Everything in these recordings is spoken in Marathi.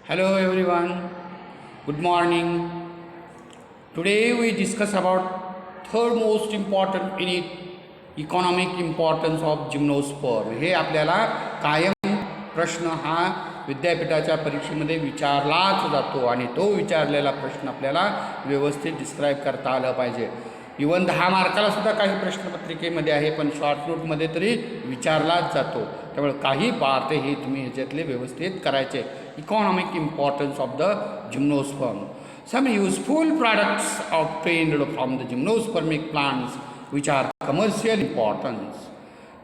Hello everyone, good morning. Today we discuss about third most important unit, economic importance of gymnosperm. हे आपल्याला कायम प्रश्न हा विद्यापीठाच्या परीक्षेमध्ये विचारलाच जातो आणि तो विचारलेला प्रश्न आपल्याला व्यवस्थित डिस्क्राईब करता आलं पाहिजे. इवन 10 मार्काला सुद्धा काही प्रश्नपत्रिकेमध्ये आहे, पण शॉर्ट नोटमध्ये तरी विचारलाच जातो. त्यामुळे काही पार्ट हे तुम्ही ह्याच्यातले व्यवस्थित करायचे. Economic importance of the gymnosperm. Some useful products obtained from the gymnospermic plants which are commercial importance.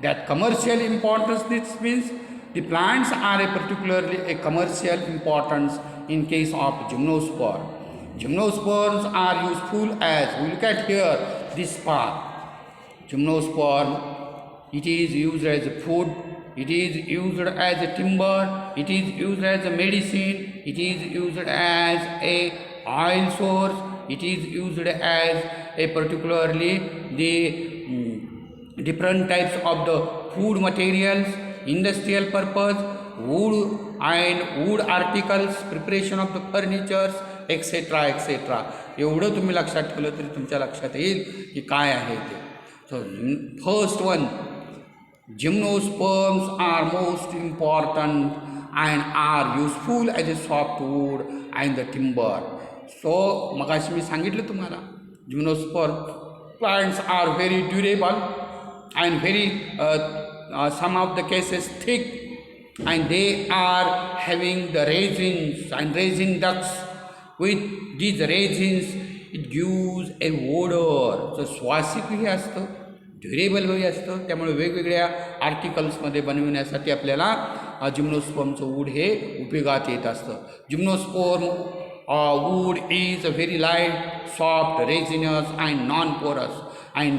That commercial importance, this means the plants are a particularly a commercial importance in case of gymnosperm. Gymnosperms are useful as we look at here this part. Gymnosperm, it is used as a food, it is used as a timber, it is used as a medicine, it is used as a oil source, it is used as a particularly the different types of the food materials, industrial purpose, wood articles, preparation of the furnitures, etc. etc. एवढं तुम्ही लक्षात ठेवलं तरी तुमच्या लक्षात येईल की काय आहे ते. So first one, gymnosperms are most important and are useful as a softwood and the timber. So मगाशी मी सांगितलं तुम्हाला gymnosperm plants are very durable and very some of the cases thick, and they are having the resins and resin ducts. With these resins it gives a odor. So श्वासिकही असतं, ड्युरेबलही असतं. त्यामुळे वेगवेगळ्या आर्टिकल्समध्ये बनविण्यासाठी आपल्याला जिम्नोस्पर्मचं वूड हे उपयोगात येत असतं. Gymnosperm wood is a very light, soft, resinous and non-porous. And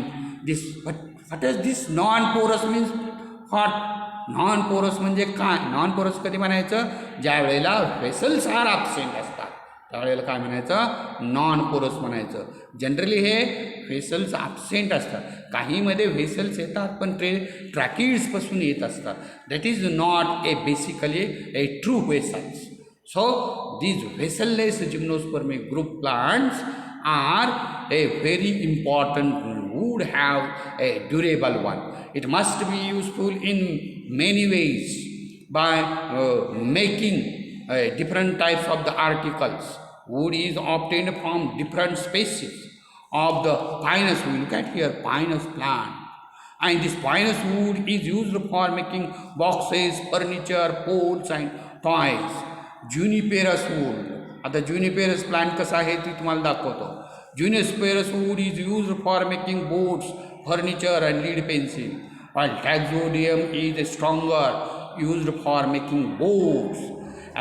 this, what does this non-porous means? What? Non-porous म्हणजे काय? Non-porous कधी म्हणायचं? ज्या वेळेला व्हेसल्स आर ॲब्सेंट असतात त्यावेळेला काय म्हणायचं? नॉन पोरस म्हणायचं. जनरली हे व्हेसल्स ॲब्सेंट असतात. काहीमध्ये व्हेसल्स येतात पण ते ट्रॅकिड्सपासून येत असतात. That is not a basically A true vessels. So these vesselless gymnospermic group plants are a very important, would have a durable one. It must be useful in many ways by making different types of the articles. Wood is obtained from different species of the pinus. We look at here pinus plant. And this pinus wood is used for making boxes, furniture, poles and toys. Juniperus wood. आता juniperus plant कसा आहे ती तुम्हाला दाखवतो. Juniperus wood is used for making boats, furniture and lead pencil. While taxodium is stronger, used for making boats.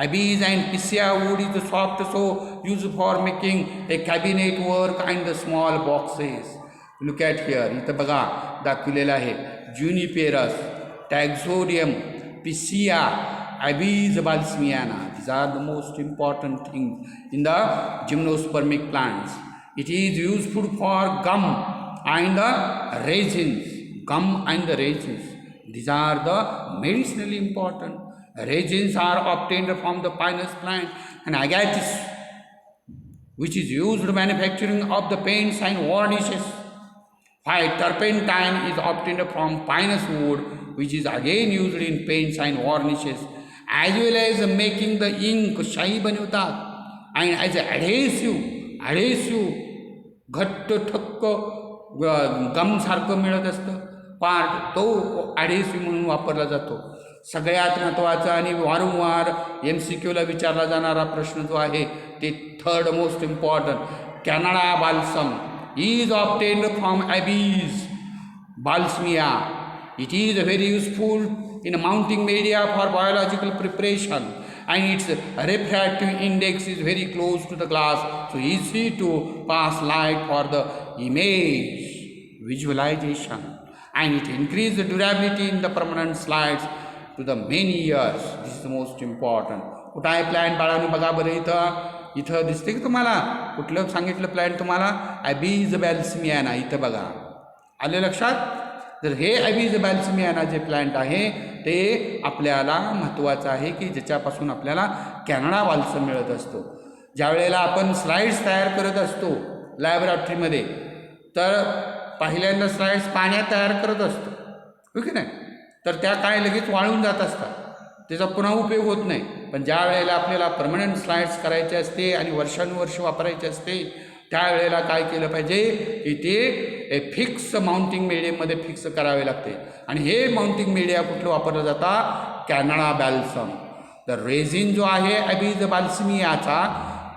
Abies and piscia wood is soft, so used for making a cabinet work and the small boxes. Look at here. इथं बघा दाखवलेलं आहे. Juniperus, taxodium, piscia, Abies balsamiana. These are the most important things in the gymnospermic plants. It is useful for gum and the resins. Gum and the resins. These are the medicinally important. Resins are obtained from the pinus plant and agathis, which is used in manufacturing of the paints and varnishes. While turpentine is obtained from pinus wood, which is again used in paints and varnishes, as well as making the ink. शाई बनवतात आणि ॲज अ ॲडेसिव्ह घट्ट ठक्क गमसारखं मिळत असतं पार्ट, तो ॲडेसिव्ह म्हणून वापरला जातो. सगळ्यात महत्त्वाचा आणि वारंवार MCQला विचारला जाणारा प्रश्न जो आहे ते third most important, Canada balsam is obtained from Abies balsamia. It is very useful in mounting media for biological preparation, and its refractive index is very close to the glass, so easy to pass light for the image visualization, and it increases the durability in the permanent slides to the many years. This is the most important. कुठं आहे प्लॅन बाळांनो? बघा बरं इथं दिसते की तुम्हाला कुठलं सांगितलं प्लॅन तुम्हाला? ॲबीज बॅल्समियाना. इथं बघा, आले लक्षात? जर हे ॲबीज बॅल्समियाना जे प्लांट आहे ते आपल्याला महत्त्वाचं आहे की ज्याच्यापासून आपल्याला कॅनडा बाल्सम मिळत असतो. ज्या वेळेला आपण स्लाईड्स तयार करत असतो लॅबोरेटरीमध्ये, तर पहिल्यांदा स्लाईड्स पाण्यात तयार करत असतो, हो की नाही, तर त्या काय लगेच वाळून जात असतात, त्याचा पुन्हा उपयोग होत नाही. पण ज्या वेळेला आपल्याला परमनंट स्लाईड्स करायचे असते आणि वर्षानुवर्ष वापरायचे असते, त्यावेळेला काय केलं पाहिजे की ते फिक्स माउंटिंग मीडियममध्ये फिक्स करावे लागते. आणि हे माउंटिंग मीडिया कुठलं वापरलं जातं? कॅनडा बॅल्सम. तर रेझिन जो आहे ॲबीज बाल्समियाचा,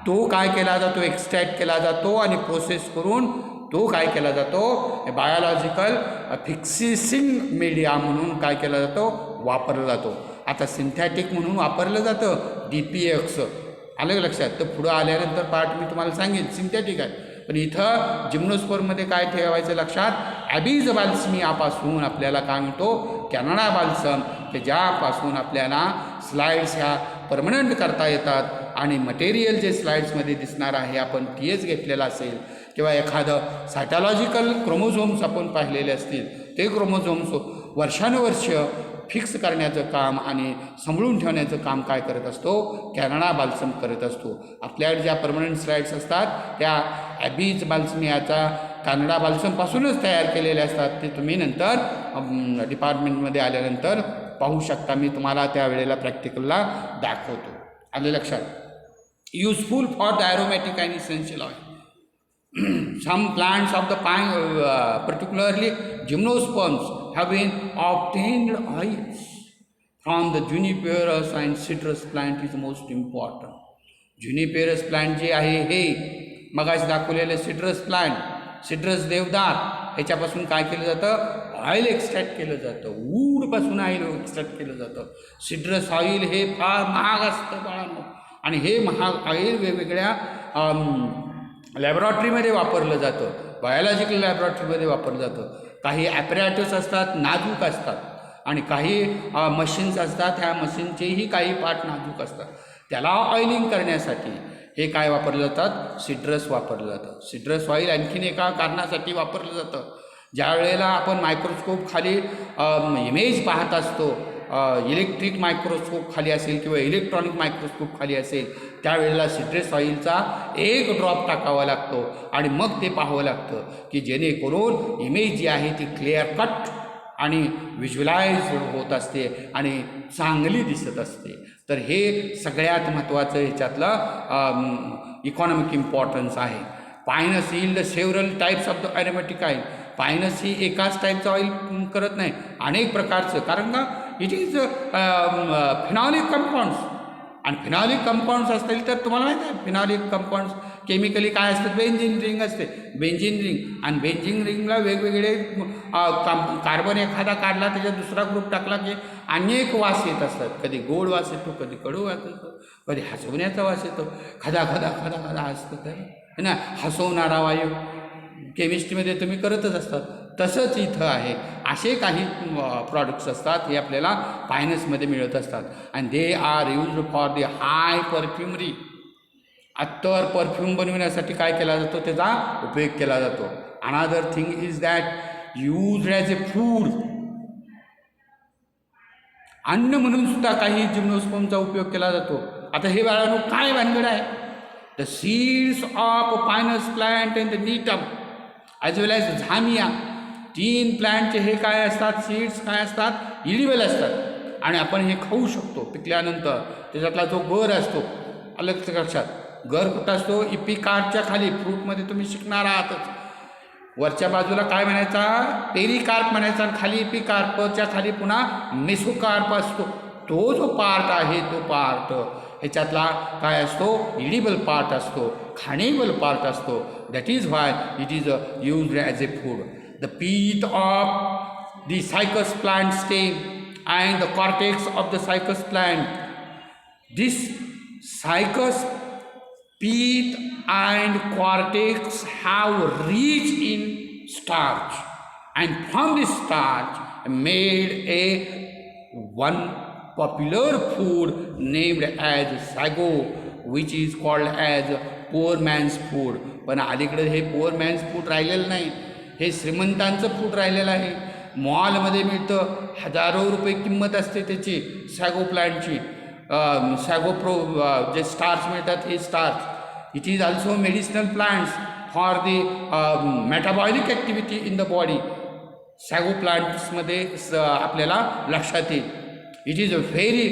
तो काय केला जातो? एक्स्ट्रॅक्ट केला जातो आणि प्रोसेस करून तो काय केला जातो? बायोलॉजिकल फिक्सिसिंग मीडिया म्हणून काय केला जातो? वापरला जातो. आता सिंथॅटिक म्हणून वापरलं जातं DPX, आलं लक्षात. तर पुढं आल्यानंतर पार्ट मी तुम्हाला सांगेन सिंथॅटिक आहे, पण इथं जिम्नोस्पोरमध्ये काय ठेवायचं लक्षात? ॲबीज बाल्समियापासून आपल्याला काय म्हणतो? कॅनडा बाल्सम, की ज्यापासून आपल्याला स्लाईड्स ह्या परमनंट करता येतात. आणि मटेरियल जे स्लाईड्समध्ये दिसणार आहे, आपण TS घेतलेला असेल किंवा एखादं सायटॉलॉजिकल क्रोमोझोम्स आपण पाहिलेले असतील, ते क्रोमोझोम्स वर्षानुवर्ष फिक्स करण्याचं काम आणि सांभाळून ठेवण्याचं काम काय करत असतो? कॅनडा बाल्सम करत असतो. आपल्याकडे ज्या परमनंट स्लाईड्स असतात त्या ॲबीज बाल्समियाचा कॅनडा बाल्समपासूनच तयार केलेले असतात. ते तुम्ही नंतर डिपार्टमेंटमध्ये आल्यानंतर पाहू शकता. मी तुम्हाला त्यावेळेला प्रॅक्टिकलला दाखवतो. आलं लक्षात. Useful for the aromatic and essential oil. Some plants of the pine, particularly gymnosperms, have been obtained oils from the juniperous and citrus plant is most important. Juniperous plant जे आहे हे मगाशी दाखवलेले सिट्रस प्लांट, सिट्रस देवदार, ह्याच्यापासून काय केलं जातं? ऑइल एक्स्ट्रॅक्ट केलं जातं. वूडपासून ऑइल एक्स्ट्रॅक्ट केलं जातं. सिट्रस ऑइल हे फार महाग असतं बाळांनो, आणि हे महाग ऑइल वेगवेगळ्या लॅबॉरेटरीमध्ये वापरलं जातं, बायोलॉजिकल लॅबॉरेटरीमध्ये वापरलं जातं. काही ॲपरॅटस असतात, नाजूक असतात, आणि काही मशीन्स असतात, ह्या मशीनचेही काही पार्ट नाजूक असतात. त्याला ऑइलिंग करण्यासाठी हे काय वापरलं जातात? सिट्रस वापरलं जातं. सिट्रस ऑइल आणखीन एका कारणासाठी वापरलं जातं. ज्या वेळेला आपण मायक्रोस्कोप खाली इमेज पाहत असतो, इलेक्ट्रिक मायक्रोस्कोप खाली असेल किंवा इलेक्ट्रॉनिक मायक्रोस्कोप खाली असेल, त्यावेळेला सिट्रस ऑइलचा एक ड्रॉप टाकावा लागतो आणि मग ते पाहावं लागतं की जेणेकरून इमेज जी आहे ती क्लिअर कट आणि व्हिज्युलाइज होत असते आणि चांगली दिसत असते. तर हे सगळ्यात महत्त्वाचं ह्याच्यातलं इकॉनॉमिक इम्पॉर्टन्स आहे. Pinus yield several types of the aromatic oil. Pinus ही एकाच टाईपचं ऑइल करत नाही, अनेक प्रकारचं, कारण का इट इज फिनॉलिक कंपाऊंड्स. आणि फिनॉलिक कंपाऊंड्स असतील तर तुम्हाला माहिती आहे फिनॉलिक कंपाऊंड्स केमिकली काय असतात? बेंझिन रिंग असते, बेंझिन रिंग. आणि बेंझिन रिंगला वेगवेगळे कार्बन एखादा काढला, त्याच्यात दुसरा ग्रुप टाकला की अनेक वास येत असतात. कधी गोड वास येतो, कधी कडू वास येतो, कधी हसवण्याचा वास येतो, खदा खदा खदा खदा हसतं आहे ना, हसवणारा वायू केमिस्ट्रीमध्ये तुम्ही करतच असतात. तसंच इथं आहे. असे काही प्रॉडक्ट्स असतात, हे आपल्याला पायनसमध्ये मिळत असतात. And they are used for the high परफ्युमरी. अत्तर परफ्यूम बनविण्यासाठी काय केला जातो? त्याचा उपयोग केला जातो. Another thing is that use as a food. अन्न म्हणून सुद्धा काही जिम्नोस्पर्मचा उपयोग केला जातो. आता हे बाळांनो काय भानगड आहे? The seeds of Pinus plant and the Gnetum as well as Zamia, 3 प्लांटचे हे काय असतात? सीड्स काय असतात? इडिबल असतात आणि आपण हे खाऊ शकतो पिकल्यानंतर. त्याच्यातला जो गर असतो, अलग लक्षात, गर कुठं असतो? इपिकार्पच्या खाली. फ्रूटमध्ये तुम्ही शिकणार आहातच. वरच्या बाजूला काय म्हणायचा? पेरिकार्प म्हणायचा, आणि खाली इपिकार्पच्या खाली पुन्हा मेसोकार्प असतो. तो जो पार्ट आहे, तो पार्ट ह्याच्यातला काय असतो? इडिबल पार्ट असतो, खाणेबल पार्ट असतो. That is why it is used as a food. The pith of the cycas plant stem and the cortex of the cycas plant. This cycas pith and cortex have rich in starch, and from this starch made a one popular food named as sago, which is called as poor man's food. पण अलीकडे हे poor man's food राहिलेलं नाही, हे श्रीमंतांचं फूड राहिलेलं आहे. मॉलमध्ये मिळतं, हजारो रुपये किंमत असते त्याची सॅगो प्लांटची. सॅगो प्रो जे स्टार्स मिळतात हे stars, it is also medicinal plants for the metabolic activity in the body. Sago प्लांट्समध्ये आपल्याला लक्षात येईल. It is a very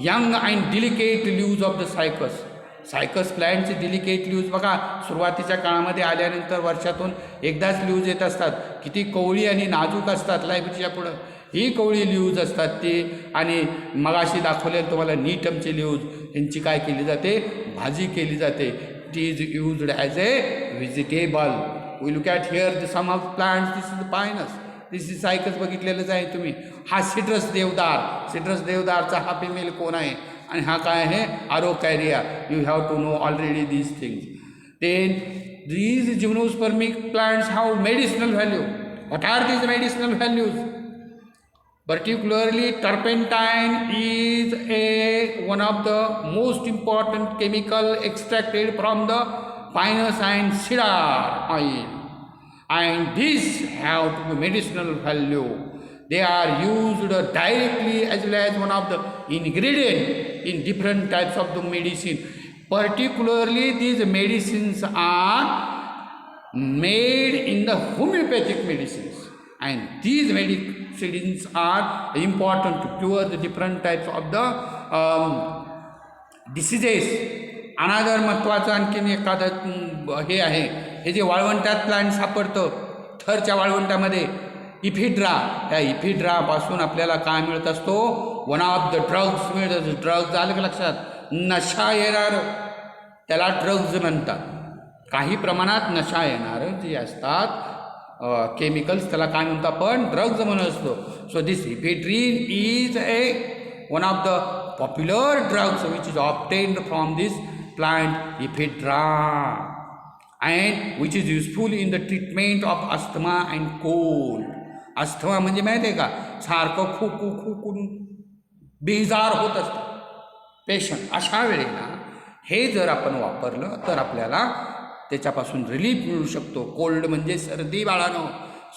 young and delicate leaves of the Cycas. Cycas प्लॅन्टचे डिलिकेट लीव्ज बघा, सुरुवातीच्या काळामध्ये आल्यानंतर वर्षातून एकदाच लीव्ज येत असतात. किती कवळी आणि नाजूक असतात. लायब्ररीच्या पुढं ही कवळी लीव्ज असतात ती. आणि मगाशी दाखवलेलं तुम्हाला नीटमचे लीव्ज, यांची काय केली जाते, भाजी केली जाते. It is used as a vegetable. We look at here the some of plants. This is the Pinus, this is Cycas बघितलेलंच आहे तुम्ही. हा सिट्रस देवदार, सिट्रस देवदारचा हा फिमेल कोण आहे आणि हा काय आहे, Araucaria. You have to know already these things. Then these gymnospermic plants have medicinal value. What are these medicinal values? Particularly turpentine is one of the most important chemical extracted from the pinus and cedar oil, and these have medicinal value. They are used directly as well as one of the ingredient in different types of the medicine. Particularly these medicines are made in the homeopathic medicines, and these medicines are important to cure the different types of the diseases. अनादर महत्त्वाचं आणखीन एखादं हे आहे, हे जे वाळवंटात प्लांट सापडतं थरच्या वाळवंटामध्ये, इफिड्रा. त्या इफिड्रापासून आपल्याला काय मिळत असतो, वन ऑफ द ड्रग्स मिळत. ड्रग्ज आलं का लक्षात, नशा येणार त्याला ड्रग्ज म्हणतात. काही प्रमाणात नशा येणारं जे असतात केमिकल्स त्याला काय म्हणतो आपण, ड्रग्ज म्हणत असतो. So this ephedrine is one of the popular drugs which is obtained from this plant Ephedra, and which is useful in the treatment of asthma and cold. Asthma म्हणजे माहिती आहे का, सारखं खूकून बेजार होत असतं पेशंट. अशा वेळेला हे जर आपण वापरलं तर आपल्याला त्याच्यापासून रिलीफ मिळू शकतो. कोल्ड म्हणजे सर्दी बाळानो,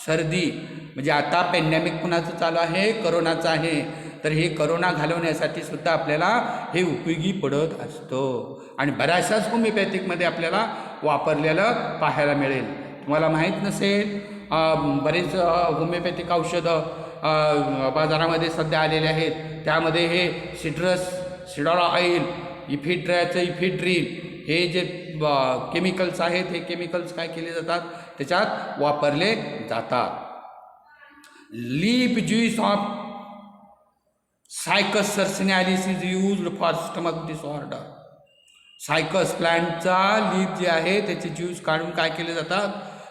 सर्दी म्हणजे आता पॅन्डेमिक कुणाचं चालू आहे, करोनाचं आहे. तर हे करोना घालवण्यासाठी सुद्धा आपल्याला हे उपयोगी पडत असतं आणि बऱ्याचशाच होमिओपॅथिकमध्ये आपल्याला वापरलेलं पाहायला मिळेल. तुम्हाला माहीत नसेल, बरेच होमिओपॅथिक औषधं बाजारामध्ये सध्या आलेले आहेत. त्यामध्ये हे सिडर ऑइल, इफिड्राचं इफिड्रीन, हे जे केमिकल्स आहेत, हे केमिकल्स काय केले जातात, त्याच्यात वापरले जातात. Leaf juice of Cycas circinalis is used for stomach disorder. Cycas प्लांटचा लीफ जे आहे त्याचे ज्यूस काढून काय केले जातात,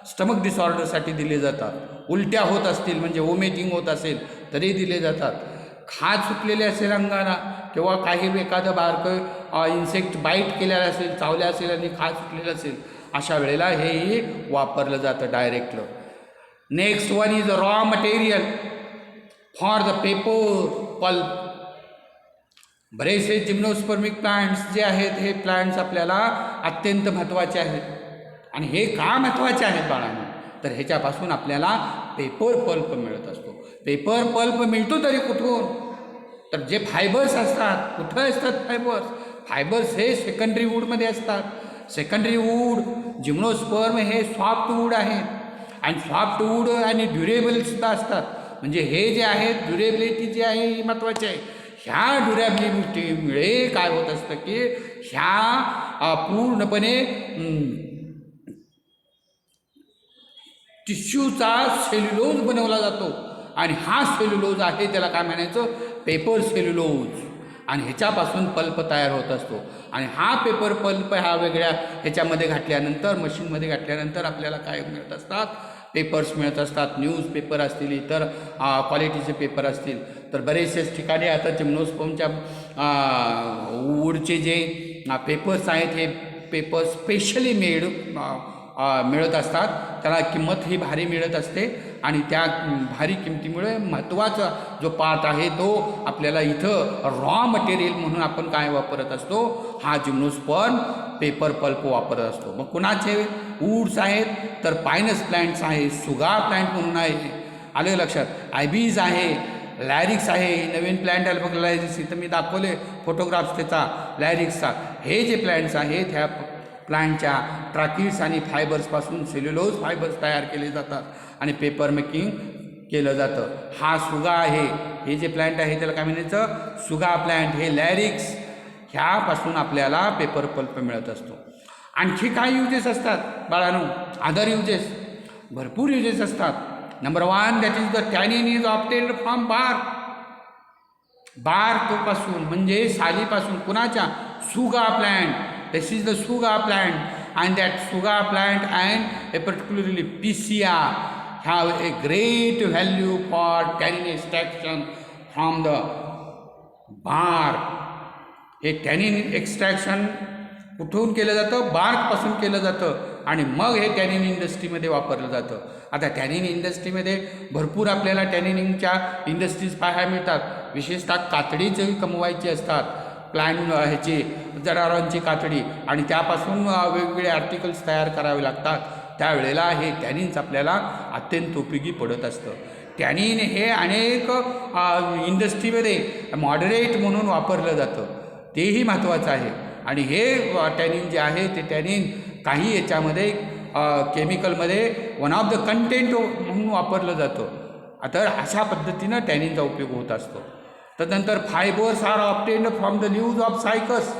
स्टमक डिसऑर्डरसाठी दिले जातात. उलट्या होत असतील म्हणजे वोमिटिंग होत असेल तरी दिले जातात. खाज सुटलेले असेल अंगाला किंवा काही एखादं बारकं इन्सेक्ट बाईट केलेलं असेल, चावल्या असेल आणि खाज सुटलेलं असेल, अशा वेळेला हेही वापरलं जातं डायरेक्टलं. Next one is raw material for the paper pulp. बरेचसे जिम्नोस्पर्मिक प्लांट्स जे आहेत हे प्लांट्स आपल्याला अत्यंत महत्त्वाचे आहेत. आणि हे का महत्त्वाचे आहेत बाळांनो, तर ह्याच्यापासून आपल्याला पेपर पल्प मिळत असतो. पेपर पल्प मिळतो तरी कुठून, तर जे फायबर्स असतात, कुठं असतात फायबर्स, फायबर्स हे सेकंडरी वूडमध्ये असतात. सेकंडरी वूड जिम्नोस्पर्म हे सॉफ्ट वूड आहेत आणि सॉफ्ट वूड आणि ड्युरेबलसुद्धा असतात. म्हणजे हे जे आहेत ड्युरेबिलिटी जी आहे ही महत्त्वाची आहे. ह्या ड्युरेबिलिटीमुळे काय होत असतं की ह्या पूर्णपणे टिश्यूचा सेल्युलोज बनवला जातो आणि हा सेल्युलोज आहे त्याला काय म्हणायचं, पेपर सेल्युलोज. आणि ह्याच्यापासून पल्प तयार होत असतो. आणि हा पेपर पल्प ह्या वेगळ्या ह्याच्यामध्ये घातल्यानंतर, मशीनमध्ये घातल्यानंतर आपल्याला काय मिळत असतात, पेपर्स मिळत असतात. न्यूजपेपर असतील, इतर क्वालिटीचे पेपर असतील. तर बरेचसेच ठिकाणी आता जिम्नोस्पर्मच्या वूडचे जे पेपर्स आहेत हे पेपर स्पेशली मेड मिळत असतात. त्याला किंमत ही भारी मिळत असते आणि त्या भारी किमतीमुळे महत्त्वाचा जो पार्ट आहे तो आपल्याला इथं रॉ मटेरियल म्हणून आपण काय वापरत असतो, हा जिम्नोस्पर्म पेपर पल्प वापरत असतो. मग कुणाचे वूड्स आहेत तर पायनस प्लांट्स आहे, सुगार प्लांट म्हणून आहे. आलं लक्षात. आयबीज आहे, लॅरिक्स आहे, नवीन प्लॅन्ट आलं बघ लॅरिक्स, इथं मी दाखवले फोटोग्राफ्स त्याचा लॅरिक्सचा. हे जे प्लॅन्ट्स आहेत ह्या प्लांटच्या ट्राकिड्स आणि फायबर्सपासून सेल्युलोज फायबर्स तयार केले जातात आणि पेपर मेकिंग केलं जातं. हा सुगा आहे, हे जे प्लॅन्ट आहे त्याला काय म्हणायचं, सुगा प्लॅन्ट. हे लॅरिक्स, ह्यापासून आपल्याला पेपर पल्प मिळत असतो. आणखी काय युजेस असतात बाळांनो, अदर युजेस, भरपूर युजेस असतात. Number 1 that is the tannin is obtained from bark. बार्कपासून म्हणजे सालीपासून, कुणाच्या, Tsuga plant. This is the Tsuga plant and that Tsuga plant and particularly Picea have a great value for tannin extraction from the bark. हे टॅनिन एक्स्ट्रॅक्शन कुठून केलं जातं, बार्कपासून केलं जातं आणि मग हे टॅनिन इंडस्ट्रीमध्ये वापरलं जातं. आता टॅनिन इंडस्ट्रीमध्ये भरपूर आपल्याला टॅनिनिंगच्या इंडस्ट्रीज पाहायला मिळतात. विशेषतः कातडीचंही कमवायची असतात, प्लॅन ह्याची जनावरांची कातडी, आणि त्यापासून वेगवेगळे आर्टिकल्स तयार करावे लागतात. त्यावेळेला हे टॅनिन्स आपल्याला अत्यंत उपयोगी पडत असतं. टॅनिन हे अनेक इंडस्ट्रीमध्ये मॉडरेट म्हणून वापरलं जातं, तेही महत्त्वाचं आहे. आणि हे टॅनिन जे आहे ते टॅनिन काही याच्यामध्ये केमिकलमध्ये वन ऑफ द कंटेंट म्हणून वापरलं जातं. आता अशा पद्धतीनं टॅनिनचा उपयोग होत असतो. तदनंतर fibres are obtained from the leaves of cycas.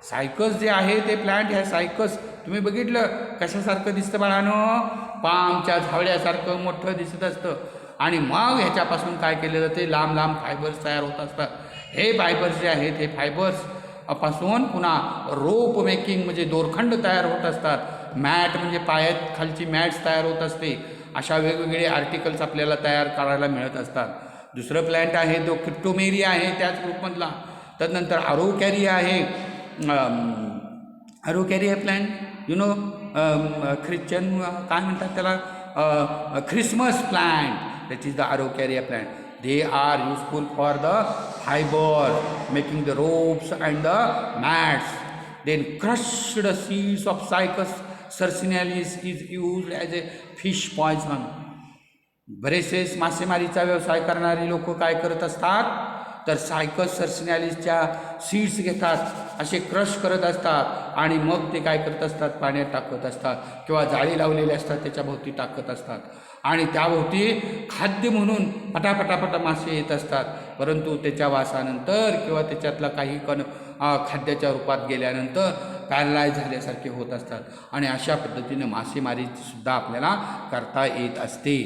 Cycas जे आहे ते प्लॅन्ट, ह्या सायकस तुम्ही बघितलं कशासारखं दिसतं बाळानं, पामच्या झावळ्यासारखं मोठं दिसत असतं. आणि मग ह्याच्यापासून काय केलं जाते, लांब लांब फायबर्स तयार होत असतात. हे फायबर्स जे आहेत हे फायबर्स पासून पुन्हा रोप मेकिंग म्हणजे दोरखंड तयार होत असतात. मॅट म्हणजे पायात खालची मॅट्स तयार होत असते. अशा वेगवेगळे आर्टिकल्स आपल्याला तयार करायला मिळत असतात. दुसरं प्लॅन्ट आहे तो क्रिप्टोमेरिया आहे त्याच ग्रुपमधला. तदनंतर आरोकॅरिया आहे. Araucaria plant you know Christian काय म्हणतात त्याला, Christmas plant, that is the Araucaria plant. They are useful for the fibre making the ropes and the mats. Then crushed seeds of Cycas circinalis is use as a fish poison. बरेचसे मासेमारीचा व्यवसाय करणारे लोक काय करत असतात तर सायकस सर्सिनालिसच्या सीड्स घेतात, असे क्रश करत असतात आणि मग ते काय करत असतात, पाण्यात टाकत असतात किंवा जाळी लावलेली असतात त्याच्या भोवती टाकत असतात आणि त्याभोवती खाद्य म्हणून पटापटापटा मासे येत असतात. परंतु त्याच्या वासानंतर किंवा त्याच्यातला काही कण खाद्याच्या रूपात गेल्यानंतर पॅरलाइज झाल्यासारखे होत असतात आणि अशा पद्धतीने मासेमारीसुद्धा आपल्याला करता येत असते.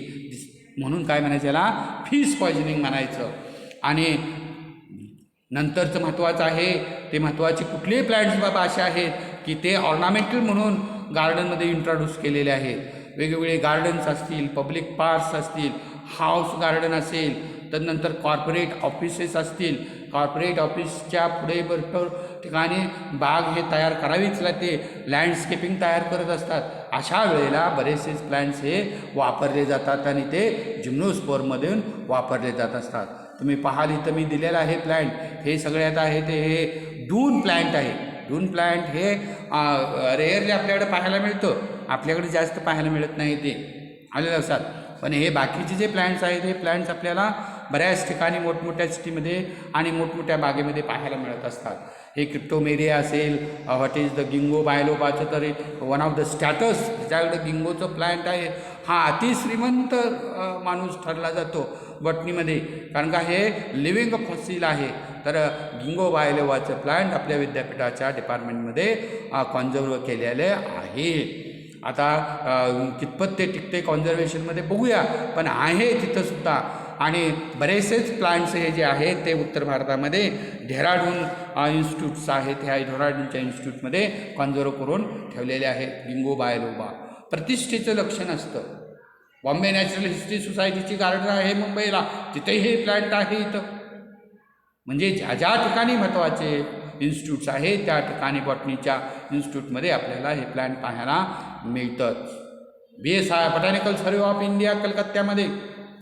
म्हणून काय म्हणायचं, याला फिश पॉयझनिंग म्हणायचं. आणि नंतरचं महत्त्वाचं आहे ते महत्त्वाचे कुठलेही प्लॅन्ट्स बाबा असे आहेत की ते ऑर्नामेंटल म्हणून गार्डनमध्ये इंट्रोड्यूस केलेले आहेत. वेगवेगळे गार्डन्स असतील, पब्लिक पार्क्स असतील, हाऊस गार्डन असेल, तदनंतर कॉर्पोरेट ऑफिसेस असतील. कॉर्पोरेट ऑफिसच्या पुढे भरपूर ठिकाणी बाग हे तयार करावीच लागते, लँडस्केपिंग तयार करत असतात. अशा वेळेला बरेचसे प्लॅन्ट्स हे वापरले जातात आणि ते जिम्नोस्पोरमधून वापरले जात असतात. तुम्ही पाहाल इथं मी दिलेलं आहे प्लॅन्ट, हे सगळ्यात आहे ते हे डून प्लॅन्ट आहे. डून प्लॅन्ट हे रेअरली आपल्याकडे पाहायला मिळतं, आपल्याकडे जास्त पाहायला मिळत नाही ते, आले लक्षात. पण हे बाकीचे जे प्लॅन्ट्स आहेत हे प्लॅन्ट्स आपल्याला बऱ्याच ठिकाणी मोठमोठ्या सिटीमध्ये आणि मोठमोठ्या बागेमध्ये पाहायला मिळत असतात. हे क्रिप्टोमेरिया असेल, व्हॉट इज द गिंगो बायलोबाचं तर वन ऑफ द स्टॅटस, ज्याच्याकडे गिंगोचं प्लॅन्ट आहे हा अतिश्रीमंत माणूस ठरला जातो बॉटनीमध्ये, कारण का हे लिव्हिंग फॉसिल आहे. तर गिंगो बायलोबाचं प्लॅन्ट आपल्या विद्यापीठाच्या डिपार्टमेंटमध्ये कॉन्झर्व केलेले आहे. आता कितपत ते टिकते कॉन्झर्वेशनमध्ये बघूया, पण आहे तिथंसुद्धा. आणि बरेचसेच प्लांट्स हे जे आहेत ते उत्तर भारतामध्ये डेहराडून इन्स्टिट्यूट्स आहेत, ह्या डेहराडूनच्या इन्स्टिट्यूटमध्ये कॉन्झर्व करून ठेवलेले आहेत गिंगो बायलोबा. प्रतिष्ठेचं लक्षण असतं. बॉम्बे नॅचरल हिस्ट्री सोसायटीची गार्डन आहे मुंबईला, तिथेही हे प्लॅन्ट आहे इथं. म्हणजे ज्या ज्या ठिकाणी महत्त्वाचे इन्स्टिट्यूट्स आहेत त्या ठिकाणी बॉटनीच्या इन्स्टिट्यूटमध्ये आपल्याला हे प्लॅन्ट पाहायला मिळतं. BSI botanical survey of India कलकत्त्यामध्ये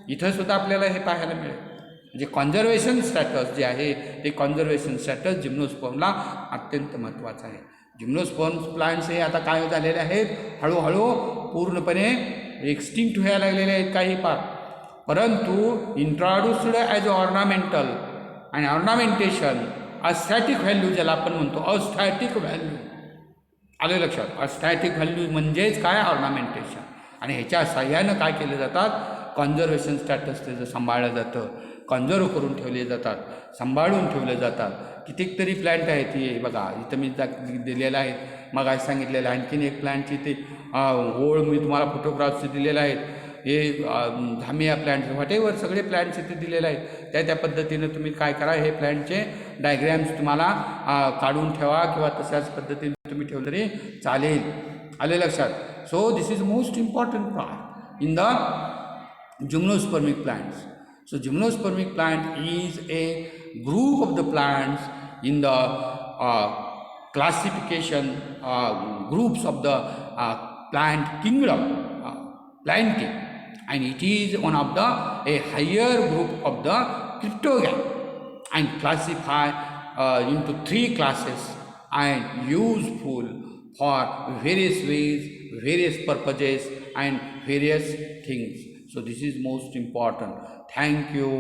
इथंसुद्धा आपल्याला हे पाहायला मिळेल. म्हणजे कॉन्झर्वेशन स्टॅटस जे आहे ते कॉन्झर्वेशन स्टॅटस जिम्नोस्पर्मला अत्यंत महत्त्वाचं आहे. जिम्नोस्पर्म प्लांट्स हे आता काय झालेले आहेत, हळूहळू पूर्णपणे एक्सटिंक्ट व्हायला लागलेले आहेत काही पार. परंतु इंट्रोड्युस्ड ॲज ऑर्नामेंटल आणि ऑर्नामेंटेशन अस्थॅटिक व्हॅल्यू ज्याला आपण म्हणतो, अस्थॅटिक व्हॅल्यू. आलं लक्षात? अस्थॅटिक व्हॅल्यू म्हणजेच काय? ऑर्नामेंटेशन. आणि ह्याच्या सहाय्यानं काय केले जातात? कॉन्झर्वेशन स्टॅटस त्याचं सांभाळलं जातं, कॉन्झर्व करून ठेवले जातात, सांभाळून ठेवले जातात. कितीतरी प्लॅन्ट आहेत. हे बघा इथं मी दिलेलं आहे, मग आज सांगितलेलं आहे. आणखीन एक प्लॅन्टची ते ओळ मी तुम्हाला फोटोग्राफ्स दिलेले आहेत. हे धामिया प्लॅन्ट व्हॉटेवर सगळे प्लॅन्ट्स इथे दिलेले आहेत. त्या पद्धतीनं तुम्ही काय करा, हे प्लॅन्टचे डायग्रॅम्स तुम्हाला काढून ठेवा किंवा तशाच पद्धतीने तुम्ही ठेवलं तरी चालेल. आले लक्षात? So this is most important part in the gymnospermic plants. So gymnospermic plant is a group of the plants in the classification groups of the plant kingdom, planting, and it is one of the a higher group of the cryptogam, and classify into 3 classes and useful for various ways, various purposes and various things. So this is most important. Thank you.